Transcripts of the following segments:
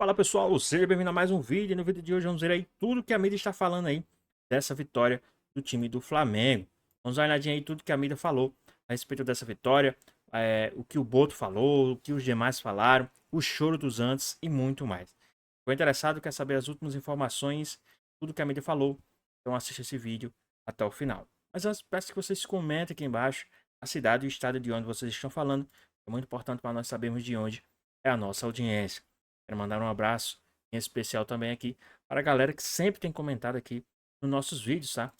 Fala pessoal, seja bem-vindo a mais um vídeo. No vídeo de hoje vamos ver aí tudo que a mídia está falando aí dessa vitória do time do Flamengo. Vamos dar uma olhadinha aí tudo que a mídia falou a respeito dessa vitória, o que o Boto falou, o que os demais falaram, o choro dos antes e muito mais. Ficou interessado, quer saber as últimas informações, tudo que a mídia falou? Então assista esse vídeo até o final. Mas antes, peço que vocês comentem aqui embaixo a cidade e o estado de onde vocês estão falando. É muito importante para nós sabermos de onde é a nossa audiência. Quero mandar um abraço em especial também aqui para a galera que sempre tem comentado aqui nos nossos vídeos, tá?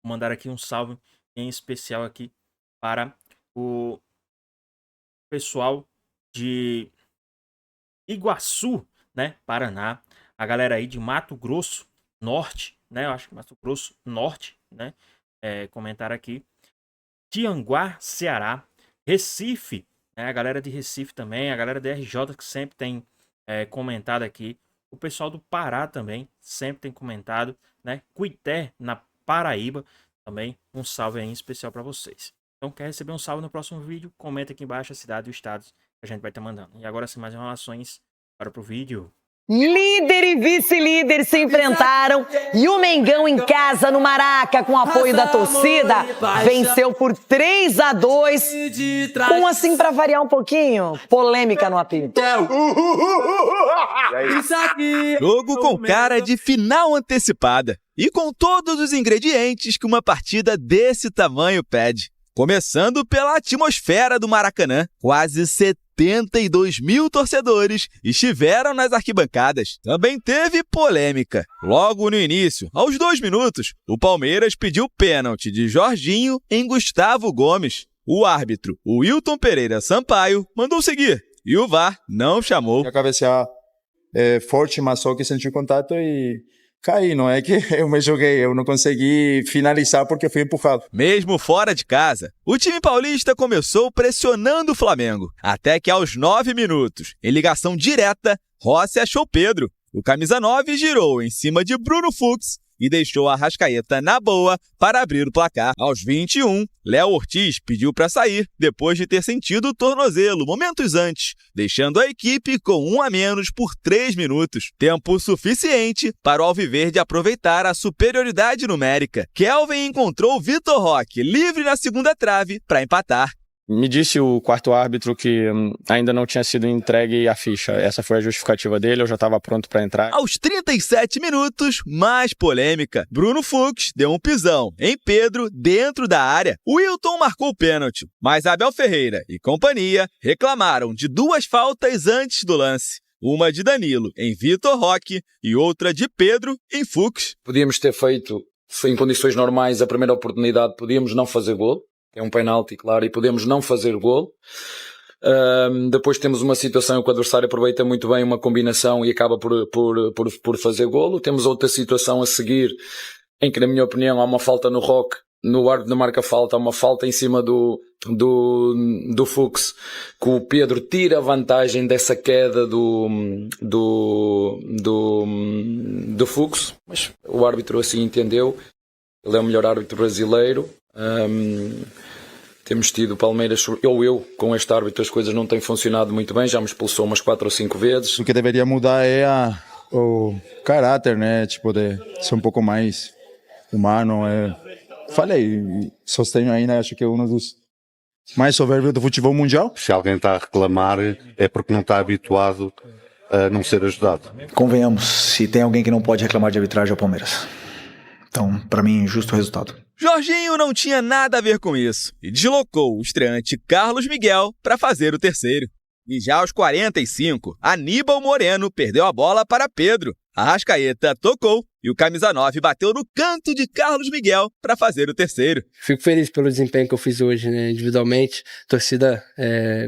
Vou mandar aqui um salve em especial aqui para o pessoal de Iguaçu, né, Paraná. A galera aí de Mato Grosso Norte, né? Eu acho que Mato Grosso Norte, né? Comentar aqui. Tianguá, Ceará. Recife, né? A galera de Recife também. A galera da RJ que sempre tem comentado aqui. O pessoal do Pará também sempre tem comentado, né? Cuité, na Paraíba, também um salve aí em especial para vocês. Então, quer receber um salve no próximo vídeo? Comenta aqui embaixo a cidade e os estados que a gente vai estar mandando. E agora, sem mais enrolações, para pro vídeo. Líder e vice-líder se enfrentaram e o Mengão em casa no Maraca, com apoio da torcida, venceu por 3-2, com assim pra variar um pouquinho, polêmica no apito. Jogo com cara de final antecipada e com todos os ingredientes que uma partida desse tamanho pede. Começando pela atmosfera do Maracanã, quase 72 mil torcedores estiveram nas arquibancadas. Também teve polêmica. Logo no início, aos 2 minutos, o Palmeiras pediu pênalti de Jorginho em Gustavo Gomes. O árbitro, o Wilton Pereira Sampaio, mandou seguir e o VAR não chamou. A cabecear forte, mas só que sentiu contato e caí. Não é que eu me joguei, eu não consegui finalizar porque fui empurrado. Mesmo fora de casa, o time paulista começou pressionando o Flamengo, até que aos 9 minutos, em ligação direta, Rossi achou Pedro. O camisa 9 girou em cima de Bruno Fux e deixou a Arrascaeta na boa para abrir o placar. Aos 21, Léo Ortiz pediu para sair depois de ter sentido o tornozelo momentos antes, deixando a equipe com 1 a menos por 3 minutos. Tempo suficiente para o Alviverde aproveitar a superioridade numérica. Kelvin encontrou Vitor Roque livre na segunda trave para empatar. Me disse o quarto árbitro que ainda não tinha sido entregue a ficha. Essa foi a justificativa dele, eu já estava pronto para entrar. Aos 37 minutos, mais polêmica. Bruno Fux deu um pisão em Pedro dentro da área. O Wilton marcou o pênalti, mas Abel Ferreira e companhia reclamaram de 2 faltas antes do lance. Uma de Danilo em Vitor Roque e outra de Pedro em Fux. Podíamos ter feito, em condições normais, a primeira oportunidade, podíamos não fazer gol. É um penalti, claro, e podemos não fazer gol. Depois temos uma situação que o adversário aproveita muito bem uma combinação e acaba por fazer golo. Temos outra situação a seguir, em que, na minha opinião, há uma falta no Roque. No árbitro da marca falta, há uma falta em cima do Fux, que o Pedro tira a vantagem dessa queda do Fux. Mas o árbitro assim entendeu. Ele é o melhor árbitro brasileiro. Temos tido Palmeiras, eu com este árbitro as coisas não têm funcionado muito bem, já me expulsou umas 4 ou 5 vezes. O que deveria mudar é o caráter, né? Tipo, de ser um pouco mais humano. Falei, sostenho ainda, acho que é um dos mais soberbios do futebol mundial. Se alguém está a reclamar é porque não está habituado a não ser ajudado. Convenhamos, se tem alguém que não pode reclamar de arbitragem é o Palmeiras. Então, para mim, justo resultado. Jorginho não tinha nada a ver com isso e deslocou o estreante Carlos Miguel para fazer o terceiro. E já aos 45, Aníbal Moreno perdeu a bola para Pedro. Arrascaeta tocou e o camisa 9 bateu no canto de Carlos Miguel para fazer o terceiro. Fico feliz pelo desempenho que eu fiz hoje, né? Individualmente. A torcida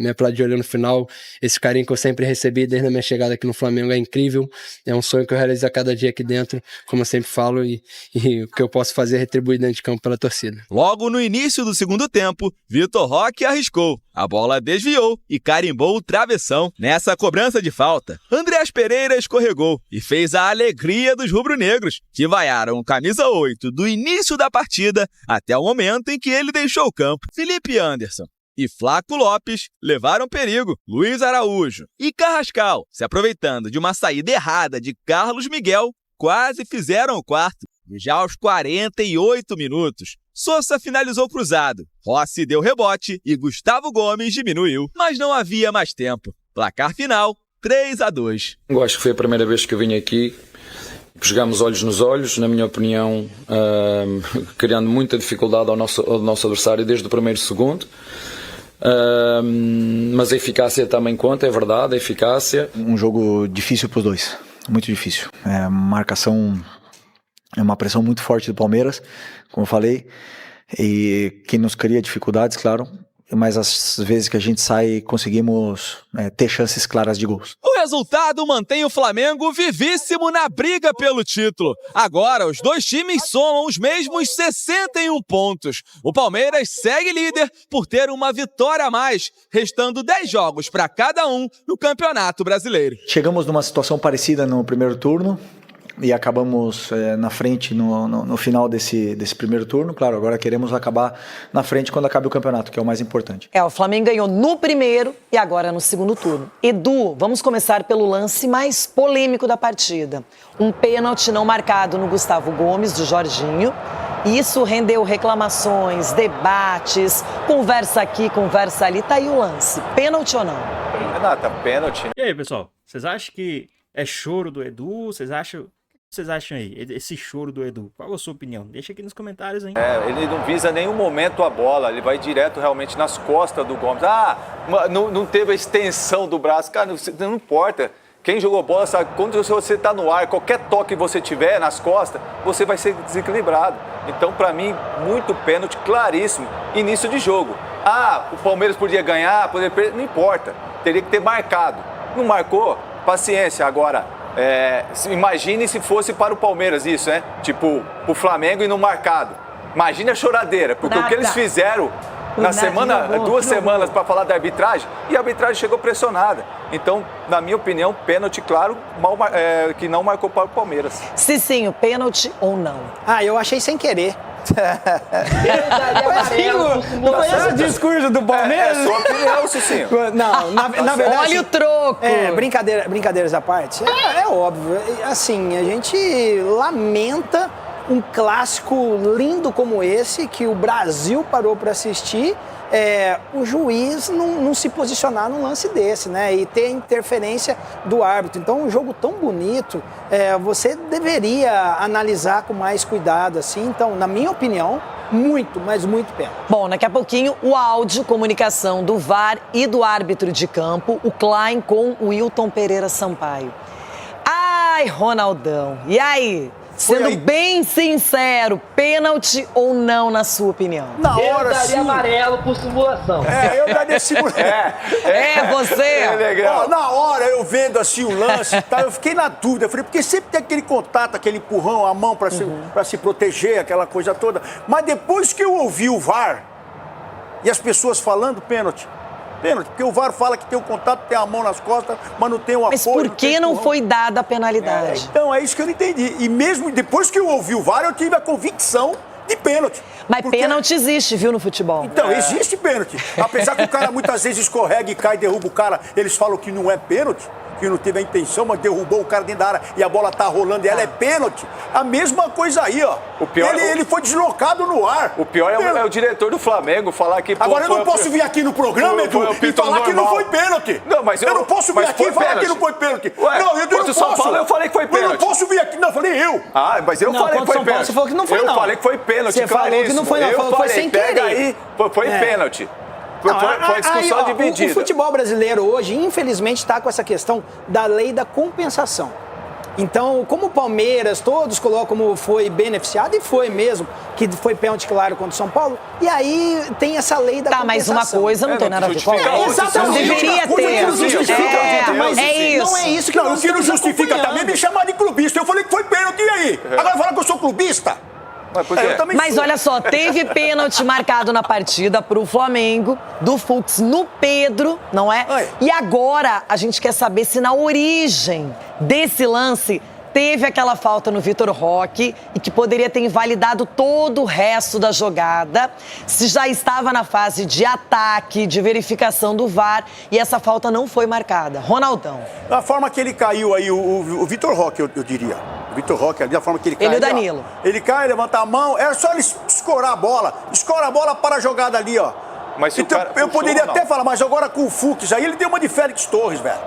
me aplaudiu no final. Esse carinho que eu sempre recebi desde a minha chegada aqui no Flamengo é incrível. É um sonho que eu realizo a cada dia aqui dentro, como eu sempre falo, e o que eu posso fazer é retribuir dentro de campo pela torcida. Logo no início do segundo tempo, Vitor Roque arriscou. A bola desviou e carimbou o travessão. Nessa cobrança de falta, Andreas Pereira escorregou e fez a alegria dos rubro-negros, que vaiaram o camisa 8 do início da partida até o momento em que ele deixou o campo. Felipe Anderson e Flaco Lopes levaram perigo. Luiz Araújo e Carrascal, se aproveitando de uma saída errada de Carlos Miguel, quase fizeram o quarto. E já aos 48 minutos, Sousa finalizou cruzado. Rossi deu rebote e Gustavo Gomes diminuiu. Mas não havia mais tempo. Placar final, 3-2. Eu acho que foi a primeira vez que eu vim aqui. Jogámos olhos nos olhos, na minha opinião, criando muita dificuldade ao nosso adversário desde o primeiro segundo. Mas a eficácia também conta, é verdade, a eficácia. Um jogo difícil para os dois, muito difícil. Marcação é uma pressão muito forte do Palmeiras, como eu falei, e que nos cria dificuldades, claro. Mas às vezes que a gente sai, conseguimos ter chances claras de gols. O resultado mantém o Flamengo vivíssimo na briga pelo título. Agora, os dois times somam os mesmos 61 pontos. O Palmeiras segue líder por ter uma vitória a mais, restando 10 jogos para cada um no Campeonato Brasileiro. Chegamos numa situação parecida no primeiro turno. E acabamos na frente no final desse primeiro turno. Claro, agora queremos acabar na frente quando acabe o campeonato, que é o mais importante. O Flamengo ganhou no primeiro e agora no segundo turno. Edu, vamos começar pelo lance mais polêmico da partida. Um pênalti não marcado no Gustavo Gomes, do Jorginho. E isso rendeu reclamações, debates, conversa aqui, conversa ali. Tá aí o lance. Pênalti ou não? Renata, pênalti. E aí, pessoal? Vocês acham que é choro do Edu? Vocês acham aí, esse choro do Edu? Qual a sua opinião? Deixa aqui nos comentários, hein? Ele não visa em nenhum momento a bola, ele vai direto realmente nas costas do Gomes. Não teve a extensão do braço. Cara, não importa. Quem jogou bola sabe, quando você está no ar, qualquer toque que você tiver nas costas, você vai ser desequilibrado. Então, para mim, muito pênalti, claríssimo, início de jogo. O Palmeiras podia ganhar, poderia perder, não importa. Teria que ter marcado. Não marcou? Paciência. Agora, imagine se fosse para o Palmeiras isso, né? Tipo, o Flamengo e não marcado. Imagine a choradeira, porque o que eles fizeram na semana, 2 semanas para falar da arbitragem, e a arbitragem chegou pressionada. Então, na minha opinião, pênalti, claro, que não marcou para o Palmeiras. Cicinho, pênalti ou não? Eu achei sem querer. Não foi esse o discurso do Palmeiras? É sua opinião, Cicinho. Não, na verdade... Olha o troco! Brincadeiras à parte, é óbvio. Assim, a gente lamenta um clássico lindo como esse, que o Brasil parou para assistir, o juiz não se posicionar num lance desse, né? E ter a interferência do árbitro. Então, um jogo tão bonito, você deveria analisar com mais cuidado, assim. Então, na minha opinião, muito, mas muito pênalti. Bom, daqui a pouquinho, o áudio, comunicação do VAR e do árbitro de campo, o Klein com o Wilton Pereira Sampaio. Ai, Ronaldão, e aí? Sendo bem sincero, pênalti ou não, na sua opinião? Na hora, eu daria amarelo por simulação. Eu daria simulação. Você? Legal. Na hora, eu vendo assim o lance e tal, eu fiquei na dúvida. Falei, porque sempre tem aquele contato, aquele empurrão, a mão para se proteger, aquela coisa toda. Mas depois que eu ouvi o VAR e as pessoas falando pênalti, porque o VAR fala que tem o contato, tem a mão nas costas, mas não tem o apoio. Mas por que não foi dada a penalidade? Então, é isso que eu não entendi. E mesmo depois que eu ouvi o VAR, eu tive a convicção de pênalti. Mas pênalti existe, viu, no futebol? Então, existe pênalti. Apesar que o cara muitas vezes escorrega e cai, derruba o cara, eles falam que não é pênalti, que não teve a intenção, mas derrubou o cara dentro da área e a bola tá rolando e ela é pênalti. A mesma coisa aí, ó. O pior ele foi deslocado no ar. O pior é o diretor do Flamengo falar que... Agora, eu não posso vir aqui no programa, Edu, e falar que não foi pênalti. Não, mas eu não posso vir aqui e falar que não foi pênalti. Não, eu não posso. São Paulo, eu falei que foi pênalti. Eu não posso vir aqui, não, falei eu. Mas eu falei que foi pênalti. Você falou que não foi, não. Eu falei que foi pênalti, Você falou que não foi, não. Foi sem querer. Pega aí, foi pênalti. Foi discussão dividida. O futebol brasileiro hoje, infelizmente, está com essa questão da lei da compensação. Então, como o Palmeiras, todos colocam como foi beneficiado, e foi mesmo, que foi pênalti claro contra o São Paulo, e aí tem essa lei da compensação. Mas uma coisa não tem nada a ver com a outra. Exatamente. Não deveria ter. Não é isso que não, nós o que não justifica também me chamar de clubista. Eu falei que foi pênalti, e aí? Agora fala que eu sou clubista? Mas olha só, teve pênalti marcado na partida pro Flamengo, do Fux no Pedro, não é? E agora a gente quer saber se na origem desse lance teve aquela falta no Vitor Roque e que poderia ter invalidado todo o resto da jogada, se já estava na fase de ataque, de verificação do VAR, e essa falta não foi marcada. Ronaldão. Da forma que ele caiu aí, o Vitor Roque, eu diria. O Vitor Roque ali, da forma que ele cai. Ele e o ali, Danilo. Ó, ele cai, levanta a mão, é só ele escorar a bola. Escora a bola para a jogada ali, ó. Mas se então, o cara eu puxou, poderia não. até falar, mas agora com o Fux aí, ele deu uma de Félix Torres, velho.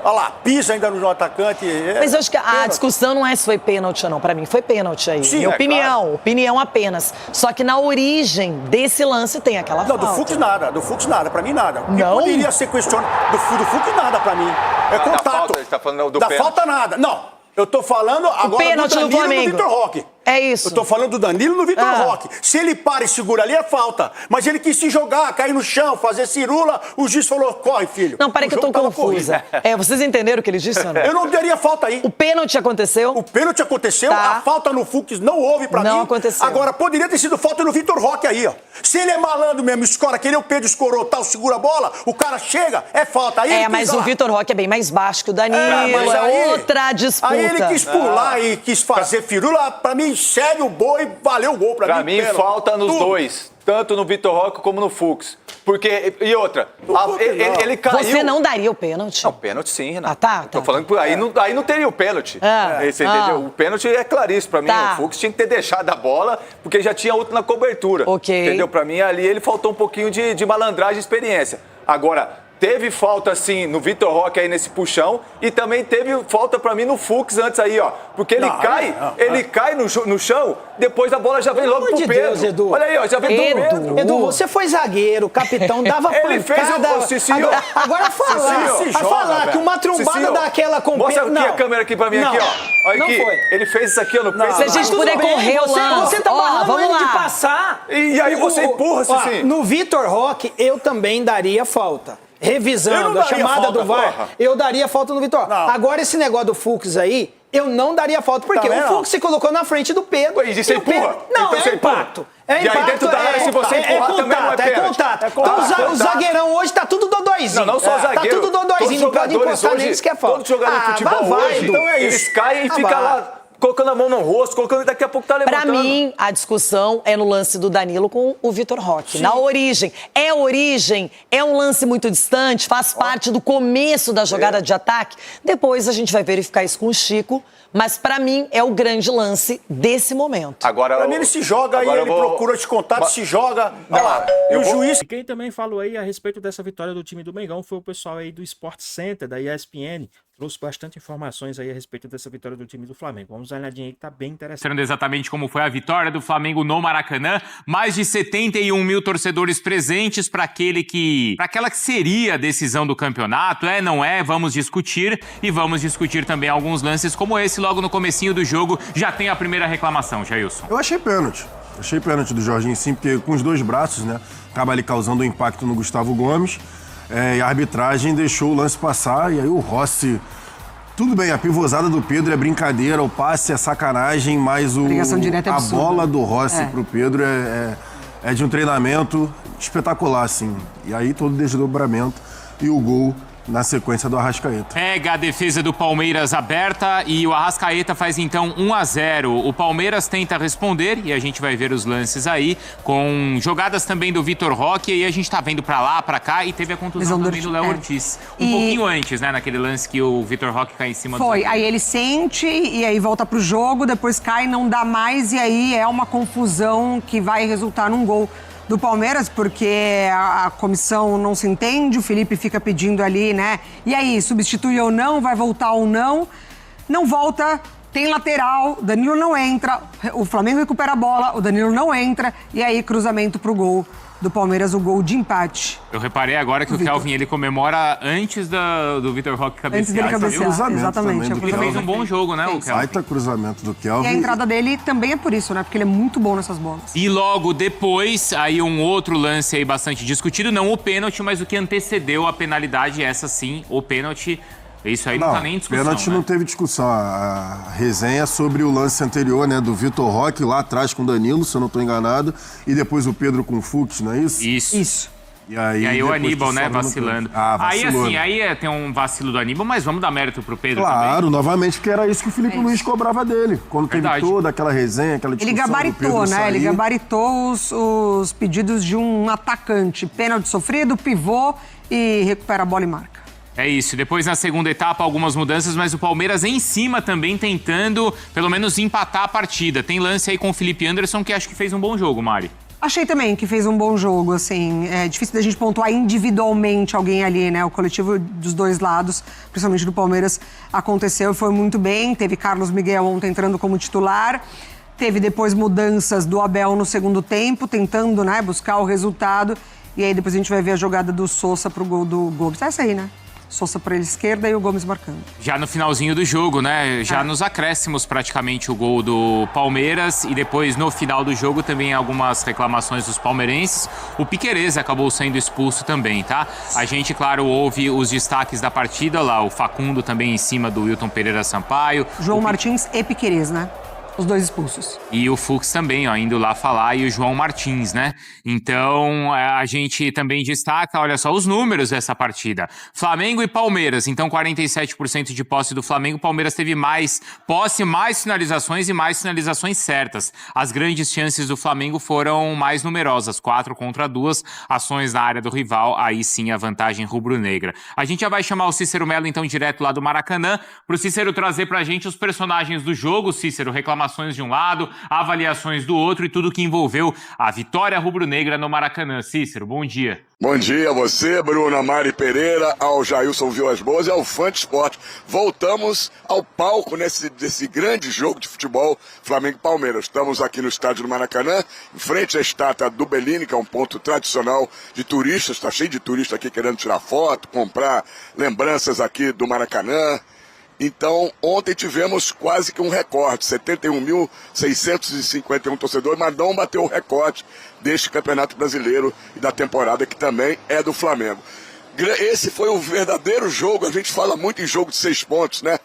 Olha lá, pisa ainda no atacante. Mas eu acho que a discussão não é se foi pênalti ou não. Pra mim foi pênalti aí. Sim, Minha é opinião, claro. opinião apenas. Só que na origem desse lance tem aquela Não, falta. do Fux nada, pra mim nada. O que Não? poderia ser questionado, do Fux nada pra mim. É Da contato. falta, ele tá falando do da pênalti. falta nada. Não, eu tô falando agora pênalti do do Danilo e do Flamengo. Vitor Roque. É isso. Eu tô falando do Danilo e do Vitor Roque. Se ele para e segura ali, é falta. Mas ele quis se jogar, cair no chão, fazer cirula, o juiz falou, corre, filho. Não, peraí que eu tô confusa. Vocês entenderam o que ele disse ou não? Eu não daria falta aí. O pênalti aconteceu? O pênalti aconteceu, Tá. a falta no Fux não houve pra mim. Não aconteceu. Agora, poderia ter sido falta no Vitor Roque aí, ó. Se ele é malandro mesmo, escora, que nem o Pedro escorou, tal, segura a bola, o cara chega, é falta. Aí ele Mas quis, o ó, Vitor Roque é bem mais baixo que o Danilo, mas é aí- outra disputa. Aí ele quis pular e quis fazer firula, pra mim, segue o boi, valeu o gol pra mim. Pra mim, pênalti. falta nos Tudo. dois. Tanto no Vitor Roque como no Fux. Porque, e outra, ele caiu... Você não daria o pênalti? Não, pênalti sim, Renato. tá. Tô falando que aí não teria o pênalti. Você Ah. entendeu? O pênalti é claríssimo pra mim. Tá. O Fux tinha que ter deixado a bola, porque já tinha outro na cobertura. Ok. Entendeu? Pra mim, ali ele faltou um pouquinho de malandragem e experiência. Agora... Teve falta, sim, no Vitor Roque aí nesse puxão e também teve falta pra mim no Fux antes aí, ó. Porque ele cai no chão, depois a bola já vem logo pro de Pedro. Deus, Edu. Olha aí, ó, já vem pro Pedro. Edu, você foi zagueiro, capitão, dava Ele fez pancada. o Cicinho. Agora falar que uma trombada daquela com Mostra Pedro... aqui a câmera aqui pra mim, aqui, ó. Olha Não aqui. foi. Ele fez isso aqui, ó, no peito. Se a gente Tudo puder bem, correr o lance. Você tá barrando vamos ele lá. de passar. E aí você empurra, Cicinho. No Vitor Roque, eu também daria falta. Eu Revisando não a daria chamada falta, do VAR, porra. eu daria falta no Vitor. Agora, esse negócio do Fux aí, eu não daria falta. Por quê? Também O não. Fux se colocou na frente do Pedro. E você o Pedro... empurra? Não, Então é você empurra. impacto. É E aí impacto, dentro da área, se você empurrar, também não é contato, pênalti. contato. É contato, Então, o contato. zagueirão hoje tá tudo dodóizinho. Não só o zagueiro. Tá tudo dodóizinho, não pode encostar neles que é falta. Todos jogadores de futebol vai, hoje, Edu. então é isso. Eles caem e ficam vai. lá colocando a mão no rosto, colocando daqui a pouco tá levantando. Pra mim, a discussão é no lance do Danilo com o Vitor Roque. Na origem. É um lance muito distante, faz parte do começo da jogada de ataque. Depois a gente vai verificar isso com o Chico, mas pra mim é o grande lance desse momento. Agora, Pra mim, ele se joga aí, ele procura de contato, se joga. Olha lá. E o juiz... E quem também falou aí a respeito dessa vitória do time do Mengão foi o pessoal aí do Sport Center, da ESPN. Trouxe bastante informações aí a respeito dessa vitória do time do Flamengo. Vamos dar uma olhadinha aí que tá bem interessante. Mostrando exatamente como foi a vitória do Flamengo no Maracanã. Mais de 71 mil torcedores presentes para aquela que seria a decisão do campeonato. É, não é? Vamos discutir. E vamos discutir também alguns lances como esse. Logo no comecinho do jogo já tem a primeira reclamação, Jailson. Eu achei pênalti. Achei pênalti do Jorginho, sim, porque com os dois braços, né? Acaba ali causando um impacto no Gustavo Gomes. E a arbitragem deixou o lance passar. E aí o Rossi... Tudo bem, a pivôzada do Pedro é brincadeira, o passe é sacanagem, mas Ligação direta é a absurda. bola do Rossi pro Pedro é de um treinamento espetacular, assim. E aí todo o desdobramento e o gol na sequência do Arrascaeta. Pega a defesa do Palmeiras aberta e o Arrascaeta faz então 1-0. O Palmeiras tenta responder e a gente vai ver os lances aí, com jogadas também do Vitor Roque, e a gente tá vendo pra lá, pra cá, e teve a contusão também do Léo Ortiz. Um pouquinho antes, né, naquele lance que o Vitor Roque cai em cima do... Foi, aí ele sente e aí volta pro jogo, depois cai, não dá mais, e aí é uma confusão que vai resultar num gol do Palmeiras, porque a comissão não se entende, o Felipe fica pedindo ali, né? E aí, substitui ou não, vai voltar ou não? Não volta, tem lateral, Danilo não entra, o Flamengo recupera a bola, o Danilo não entra, e aí cruzamento pro gol do Palmeiras, o gol de empate. Eu reparei agora que o Kelvin, ele comemora antes do Vitor Roque cabecear. Antes dele cabecear, cruzamento exatamente. também do Ele fez um bom jogo, né, o Kelvin? Baita cruzamento do Kelvin. E a entrada dele também é por isso, né? Porque ele é muito bom nessas bolas. E logo depois, aí um outro lance aí bastante discutido, não o pênalti, mas o que antecedeu a penalidade, essa sim, o pênalti. Isso aí não tá nem em discussão, pênalti né? não teve discussão. A resenha é sobre o lance anterior, né, do Vitor Roque lá atrás com o Danilo, se eu não estou enganado, e depois o Pedro com o Fux, não é isso? Isso. E aí o Aníbal, né, vacilando. Vacilou. Aí tem um vacilo do Aníbal, mas vamos dar mérito pro Pedro Claro, também. novamente, porque era isso que o Felipe Luiz cobrava dele. Quando teve toda aquela resenha, aquela discussão. Ele gabaritou, né? Sair. Ele gabaritou os pedidos de um atacante. Pênalti sofrido, pivô e recupera a bola e marca. É isso. Depois, na segunda etapa, algumas mudanças, mas o Palmeiras em cima também tentando, pelo menos, empatar a partida. Tem lance aí com o Felipe Anderson, que acho que fez um bom jogo, Mari. Achei também que fez um bom jogo, assim. É difícil da gente pontuar individualmente alguém ali, né? O coletivo dos dois lados, principalmente do Palmeiras, aconteceu e foi muito bem. Teve Carlos Miguel ontem entrando como titular. Teve depois mudanças do Abel no segundo tempo, tentando, né, buscar o resultado. E aí depois a gente vai ver a jogada do Sousa pro gol do Gomes. É essa aí, né? Sousa para ele esquerda e o Gomes marcando. Já no finalzinho do jogo, né? Já nos acréscimos praticamente o gol do Palmeiras e depois no final do jogo também algumas reclamações dos palmeirenses. O Piquerez acabou sendo expulso também, tá? A gente, claro, ouve os destaques da partida lá, o Facundo também em cima do Wilton Pereira Sampaio. João Martins e Piquerez, né? Os dois expulsos. E o Fux também, ó, indo lá falar, e o João Martins, né? Então, a gente também destaca, olha só, os números dessa partida. Flamengo e Palmeiras, então 47% de posse do Flamengo. O Palmeiras teve mais posse, mais finalizações e mais finalizações certas. As grandes chances do Flamengo foram mais numerosas, 4 contra 2 ações na área do rival, aí sim a vantagem rubro-negra. A gente já vai chamar o Cícero Melo, então, direto lá do Maracanã, pro Cícero trazer pra gente os personagens do jogo. Cícero, reclamações de um lado, avaliações do outro e tudo que envolveu a vitória rubro-negra no Maracanã. Cícero, bom dia. Bom dia a você, Bruna Mari Pereira, ao Jailson Vilas Boas e ao Fante Esporte. Voltamos ao palco desse grande jogo de futebol Flamengo e Palmeiras. Estamos aqui no estádio do Maracanã, em frente à estátua do Bellini, que é um ponto tradicional de turistas. Está cheio de turistas aqui querendo tirar foto, comprar lembranças aqui do Maracanã. Então, ontem tivemos quase que um recorde, 71.651 torcedores, mas não bateu o recorde deste Campeonato Brasileiro e da temporada, que também é do Flamengo. Esse foi o verdadeiro jogo, a gente fala muito em jogo de 6 pontos, né?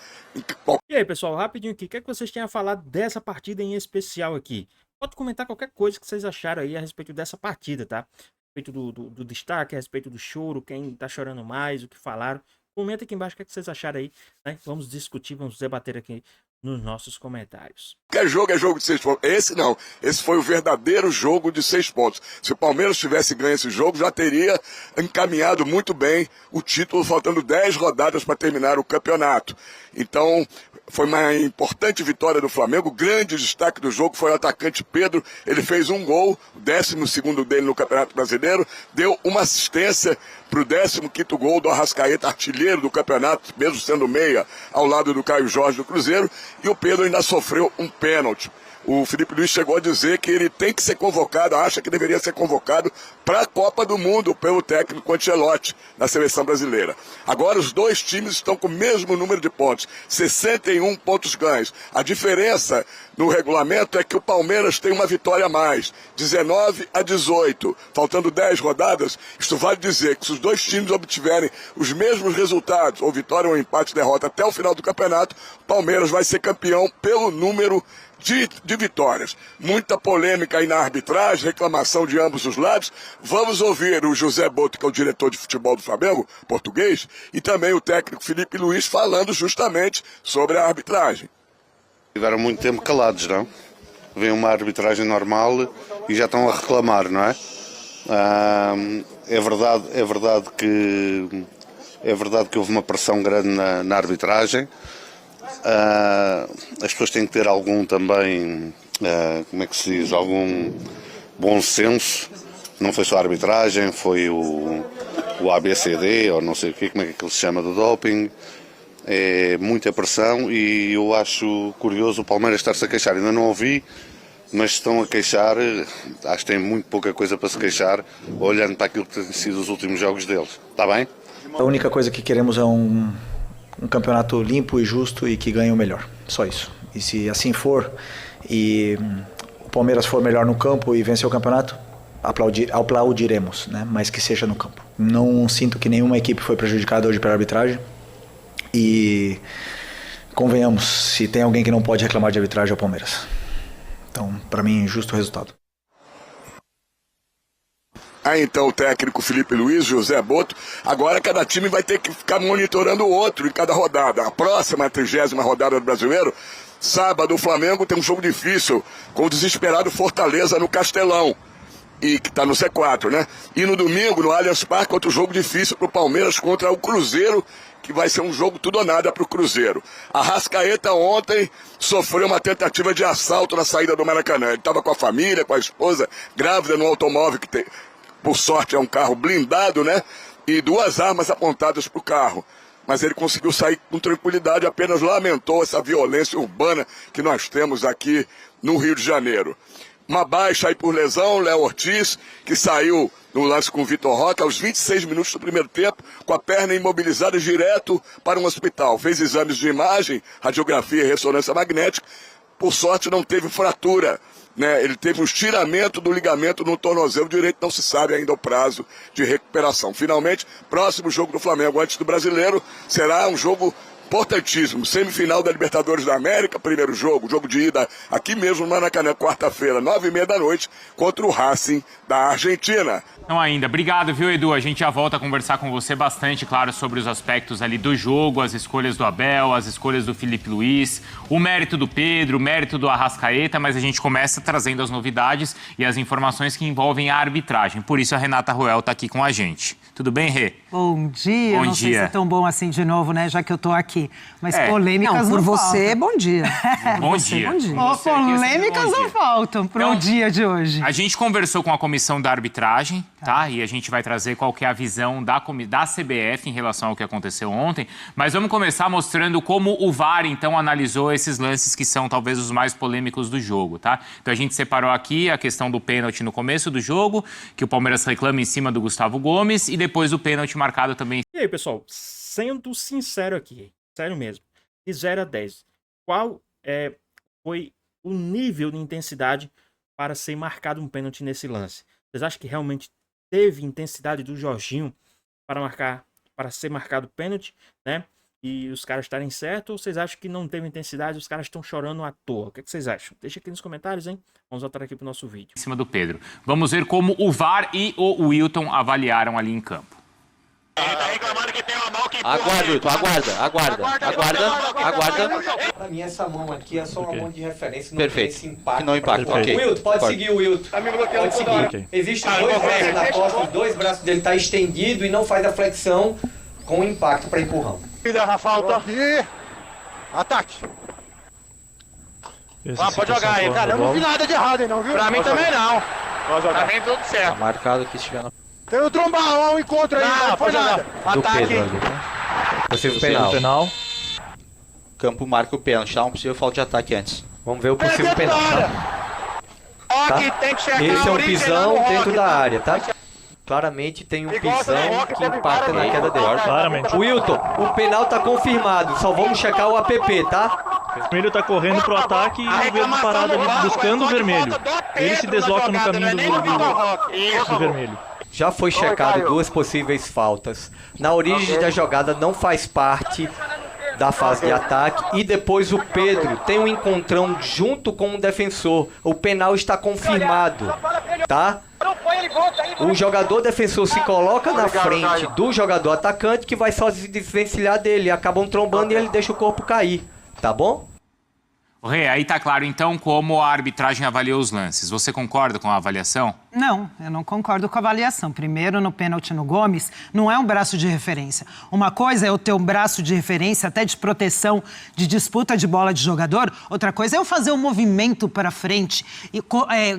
E aí, pessoal, rapidinho aqui, o que é que vocês têm a falar dessa partida em especial aqui? Pode comentar qualquer coisa que vocês acharam aí a respeito dessa partida, tá? A respeito do destaque, a respeito do choro, quem tá chorando mais, o que falaram. Comenta aqui embaixo o que vocês acharam aí, né? Vamos discutir, vamos debater aqui nos nossos comentários. Qualquer jogo é jogo de 6 pontos. Esse não. Esse foi o verdadeiro jogo de 6 pontos. Se o Palmeiras tivesse ganho esse jogo, já teria encaminhado muito bem o título, faltando 10 rodadas para terminar o campeonato. Então, foi uma importante vitória do Flamengo. O grande destaque do jogo foi o atacante Pedro. Ele fez um gol, o 12º dele no Campeonato Brasileiro. Deu uma assistência para o 15º gol do Arrascaeta, artilheiro do campeonato, mesmo sendo meia, ao lado do Caio Jorge do Cruzeiro. E o Pedro ainda sofreu um pênalti. O Felipe Luiz chegou a dizer que ele tem que ser convocado, acha que deveria ser convocado para a Copa do Mundo pelo técnico Ancelotti na seleção brasileira. Agora os dois times estão com o mesmo número de pontos, 61 pontos ganhos. A diferença no regulamento é que o Palmeiras tem uma vitória a mais, 19-18, faltando 10 rodadas. Isto vale dizer que se os dois times obtiverem os mesmos resultados, ou vitória ou empate, derrota até o final do campeonato, o Palmeiras vai ser campeão pelo número de vitórias. Muita polêmica aí na arbitragem, reclamação de ambos os lados. Vamos ouvir o José Boto, que é o diretor de futebol do Flamengo, português, e também o técnico Felipe Luiz falando justamente sobre a arbitragem. Tiveram muito tempo calados, não? Vem uma arbitragem normal e já estão a reclamar, não é? É verdade que houve uma pressão grande na arbitragem. As pessoas têm que ter algum também, como é que se diz, algum bom senso. Não foi só a arbitragem, foi o ABCD, ou não sei o quê, como é que ele se chama, do doping. É muita pressão e eu acho curioso o Palmeiras estar-se a queixar. Ainda não ouvi, mas estão a queixar. Acho que tem muito pouca coisa para se queixar, olhando para aquilo que têm sido os últimos jogos deles. Está bem? A única coisa que queremos é um campeonato limpo e justo e que ganhe o melhor. Só isso. E se assim for e o Palmeiras for melhor no campo e vencer o campeonato, aplaudiremos, né? Mas que seja no campo. Não sinto que nenhuma equipe foi prejudicada hoje pela arbitragem. E convenhamos, se tem alguém que não pode reclamar de arbitragem é o Palmeiras. Então, para mim, justo o resultado. Aí então o técnico Felipe Luiz, José Boto, agora cada time vai ter que ficar monitorando o outro em cada rodada. A próxima, a 30ª rodada do Brasileiro, sábado o Flamengo tem um jogo difícil com o desesperado Fortaleza no Castelão, e que está no C4, né? E no domingo, no Allianz Parque, outro jogo difícil para o Palmeiras contra o Cruzeiro, que vai ser um jogo tudo ou nada para o Cruzeiro. A Arrascaeta ontem sofreu uma tentativa de assalto na saída do Maracanã. Ele estava com a família, com a esposa, grávida no automóvel, que tem, por sorte é um carro blindado, né? E 2 armas apontadas para o carro. Mas ele conseguiu sair com tranquilidade, apenas lamentou essa violência urbana que nós temos aqui no Rio de Janeiro. Uma baixa aí por lesão, Léo Ortiz, que saiu no lance com o Vitor Roque aos 26 minutos do primeiro tempo, com a perna imobilizada direto para um hospital. Fez exames de imagem, radiografia e ressonância magnética. Por sorte não teve fratura, né? Ele teve um estiramento do ligamento no tornozelo direito, não se sabe ainda o prazo de recuperação. Finalmente, próximo jogo do Flamengo antes do Brasileiro, será um jogo importantíssimo, semifinal da Libertadores da América, primeiro jogo de ida aqui mesmo no Maracanã, quarta-feira, 9h30 da noite, contra o Racing da Argentina. Não ainda. Obrigado, viu, Edu? A gente já volta a conversar com você bastante, claro, sobre os aspectos ali do jogo, as escolhas do Abel, as escolhas do Felipe Luiz, o mérito do Pedro, o mérito do Arrascaeta, mas a gente começa trazendo as novidades e as informações que envolvem a arbitragem. Por isso a Renata Ruel está aqui com a gente. Tudo bem, Rê? Bom dia. Bom não dia. sei se é tão bom assim de novo, né? Já que eu tô aqui. Mas polêmicas não, por não você, faltam. bom dia. Bom dia. Bom dia. Por você aqui, Polêmicas bom não dia. faltam pro dia de hoje. A gente conversou com a comissão da arbitragem, tá? E a gente vai trazer qual que é a visão da CBF em relação ao que aconteceu ontem. Mas vamos começar mostrando como o VAR, então, analisou esses lances que são talvez os mais polêmicos do jogo, tá? Então a gente separou aqui a questão do pênalti no começo do jogo, que o Palmeiras reclama em cima do Gustavo Gomes, e depois o pênalti marcado também. E aí, pessoal, sendo sincero aqui, sério mesmo, de 0 a 10, qual foi o nível de intensidade para ser marcado um pênalti nesse lance? Vocês acham que realmente teve intensidade do Jorginho para ser marcado pênalti, né? E os caras estarem certos, ou vocês acham que não teve intensidade, os caras estão chorando à toa? O que vocês acham? Deixa aqui nos comentários, hein? Vamos voltar aqui pro nosso vídeo. Em cima do Pedro. Vamos ver como o VAR e o Wilton avaliaram ali em campo. Aguarda, Wilton, aguarda. Pra mim, essa mão aqui é só uma mão de referência, não Perfeito. tem esse impacto. Que não impacta, ok. Wilton, pode seguir o Wilton. Pode seguir. Existem 2 braços na costa, os 2 braços dele tá estendido e não faz a flexão com o impacto para empurrão. Na falta. Aqui. Ataque. Pode jogar aí, cara. Eu não vi nada de errado aí, não, viu? Pra mim também não. Pra mim tudo certo. Tá marcado que estiver na... Tem o trombão, um encontro aí, não foi nada. Do Ataque. Pedro ali, tá? Possível penal. Campo marca o pênalti, tá? Um possível falta de ataque antes. Vamos ver o possível penal, tá? Tem que checar Esse é a um origem pisão do dentro rock, da tá? área, tá? Claramente tem um pisão que impacta na queda dele. Claramente. Wilton, o penal tá confirmado, só vamos checar o APP, tá? O vermelho tá correndo pro ataque e o vermelho parado ali buscando o vermelho. Ele se desloca no caminho do vermelho. Já foi checado 2 possíveis faltas. Na origem da jogada não faz parte da fase de ataque. E depois o Pedro tem um encontrão junto com o defensor. O penal está confirmado, tá? O jogador defensor se coloca na frente do jogador atacante, que vai só se desvencilhar dele. Acabam trombando e ele deixa o corpo cair, tá bom? Rê, aí tá claro então como a arbitragem avaliou os lances. Você concorda com a avaliação? Não, eu não concordo com a avaliação. Primeiro, no pênalti no Gomes, não é um braço de referência. Uma coisa é eu ter um braço de referência até de proteção, de disputa de bola de jogador. Outra coisa é eu fazer um movimento para frente,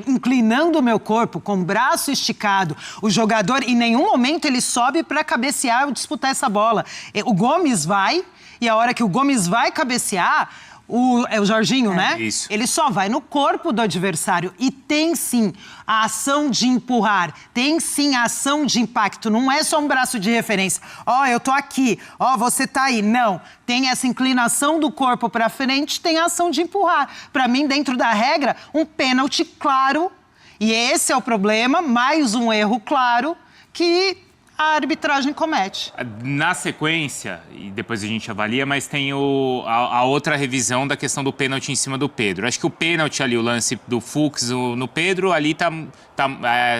inclinando o meu corpo, com o braço esticado. O jogador, em nenhum momento, ele sobe para cabecear ou disputar essa bola. O Gomes vai, e a hora que o Gomes vai cabecear... O Jorginho, né? Isso. Ele só vai no corpo do adversário. E tem sim a ação de empurrar, tem sim a ação de impacto. Não é só um braço de referência. Ó, eu tô aqui, ó, você tá aí. Não, tem essa inclinação do corpo pra frente, tem a ação de empurrar. Pra mim, dentro da regra, um pênalti claro. E esse é o problema, mais um erro claro que a arbitragem comete. Na sequência, e depois a gente avalia, mas tem a outra revisão da questão do pênalti em cima do Pedro. Acho que o pênalti ali, o lance do Fux no Pedro, ali tá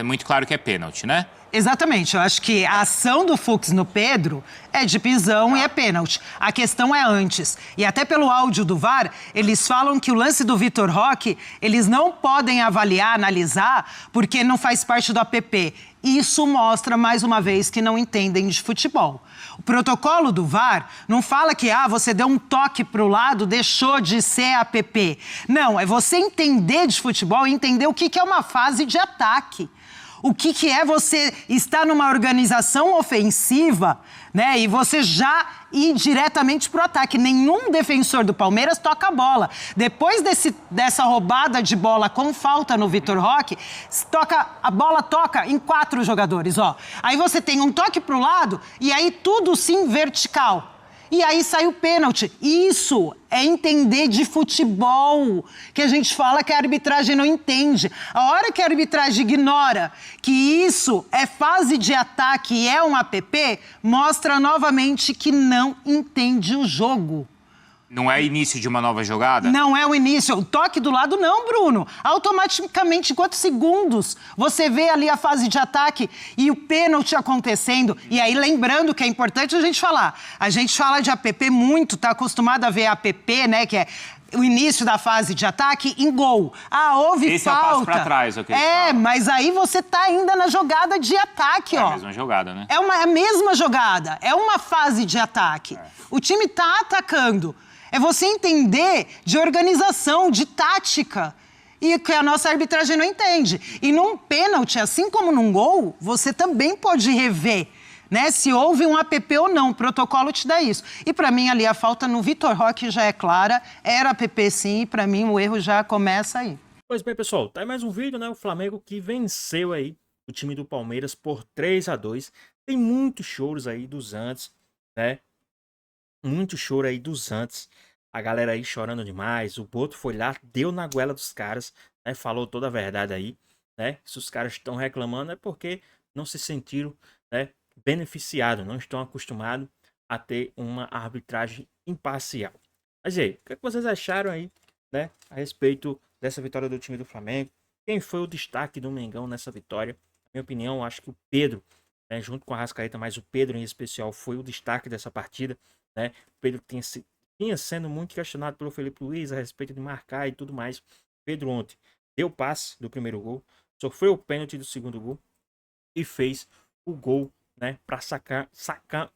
muito claro que é pênalti, né? Exatamente, eu acho que a ação do Fux no Pedro é de pisão e é pênalti. A questão é antes. E até pelo áudio do VAR, eles falam que o lance do Vitor Roque, eles não podem avaliar, analisar, porque não faz parte do APP. Isso mostra, mais uma vez, que não entendem de futebol. O protocolo do VAR não fala que você deu um toque para o lado, deixou de ser APP. Não, é você entender de futebol e entender o que é uma fase de ataque. O que é você estar numa organização ofensiva, né? E você já ir diretamente pro ataque. Nenhum defensor do Palmeiras toca a bola. Depois dessa roubada de bola com falta no Vitor Roque, a bola toca em 4 jogadores, ó. Aí você tem um toque pro lado e aí tudo sim vertical. E aí sai o pênalti. Isso é entender de futebol, que a gente fala que a arbitragem não entende. A hora que a arbitragem ignora que isso é fase de ataque e é um APP, mostra novamente que não entende o jogo. Não é início de uma nova jogada? Não é o início. O toque do lado não, Bruno. Automaticamente, em quantos segundos você vê ali a fase de ataque e o pênalti acontecendo. E aí, lembrando que é importante a gente falar. A gente fala de APP muito, tá acostumado a ver APP, né, que é o início da fase de ataque em gol. Houve Esse falta. É o passo pra trás, ok? Mas aí você tá ainda na jogada de ataque, ó. É a mesma jogada, né? É a mesma jogada. É uma fase de ataque. O time tá atacando. É você entender de organização, de tática. E que a nossa arbitragem não entende. E num pênalti, assim como num gol, você também pode rever, né? Se houve um APP ou não. O protocolo te dá isso. E pra mim ali a falta no Vitor Roque já é clara. Era APP sim, e pra mim o erro já começa aí. Pois bem, pessoal, tá aí mais um vídeo, né? O Flamengo que venceu aí o time do Palmeiras por 3-2. Tem muitos choros aí dos antes, né? Muito choro aí dos antes. A galera aí chorando demais. O Boto foi lá, deu na goela dos caras, né? Falou toda a verdade aí, né? Se os caras estão reclamando é porque não se sentiram, né, beneficiados, não estão acostumados a ter uma arbitragem imparcial. Mas e aí, o que vocês acharam aí, né, a respeito dessa vitória do time do Flamengo? Quem foi o destaque do Mengão nessa vitória? Na minha opinião, acho que o Pedro, né, junto com a Arrascaeta, mas o Pedro em especial foi o destaque dessa partida, né? O Pedro tinha sendo muito questionado pelo Felipe Luiz a respeito de marcar e tudo mais. Pedro ontem deu passe do primeiro gol, sofreu o pênalti do segundo gol e fez o gol, né, para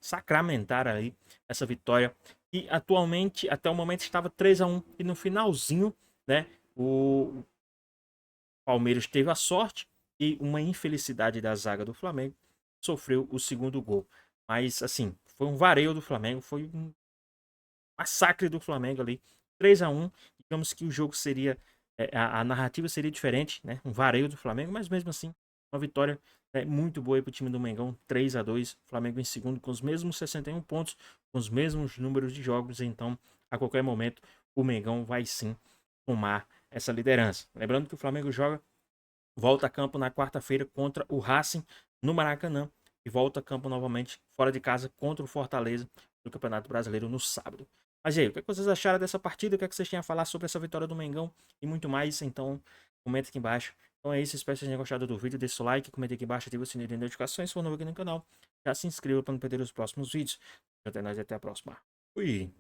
sacramentar aí essa vitória. E atualmente, até o momento, estava 3-1 e no finalzinho, né, o Palmeiras teve a sorte e uma infelicidade da zaga do Flamengo, sofreu o segundo gol. Mas assim, foi um vareio do Flamengo, foi um massacre do Flamengo ali, 3-1. Digamos que o jogo seria, a narrativa seria diferente, né? Um vareio do Flamengo, mas mesmo assim, uma vitória muito boa para o time do Mengão, 3-2. Flamengo em segundo com os mesmos 61 pontos, com os mesmos números de jogos. Então, a qualquer momento, o Mengão vai sim tomar essa liderança. Lembrando que o Flamengo volta a campo na quarta-feira contra o Racing no Maracanã. E volta a campo novamente fora de casa contra o Fortaleza no Campeonato Brasileiro no sábado. Mas e aí, o que vocês acharam dessa partida? O que vocês tinham a falar sobre essa vitória do Mengão e muito mais? Então, comenta aqui embaixo. Então é isso, espero que vocês tenham gostado do vídeo. Deixa o like, comenta aqui embaixo, ativa o sininho de notificações. Se for novo aqui no canal, já se inscreva para não perder os próximos vídeos. Até nós, até a próxima. Fui!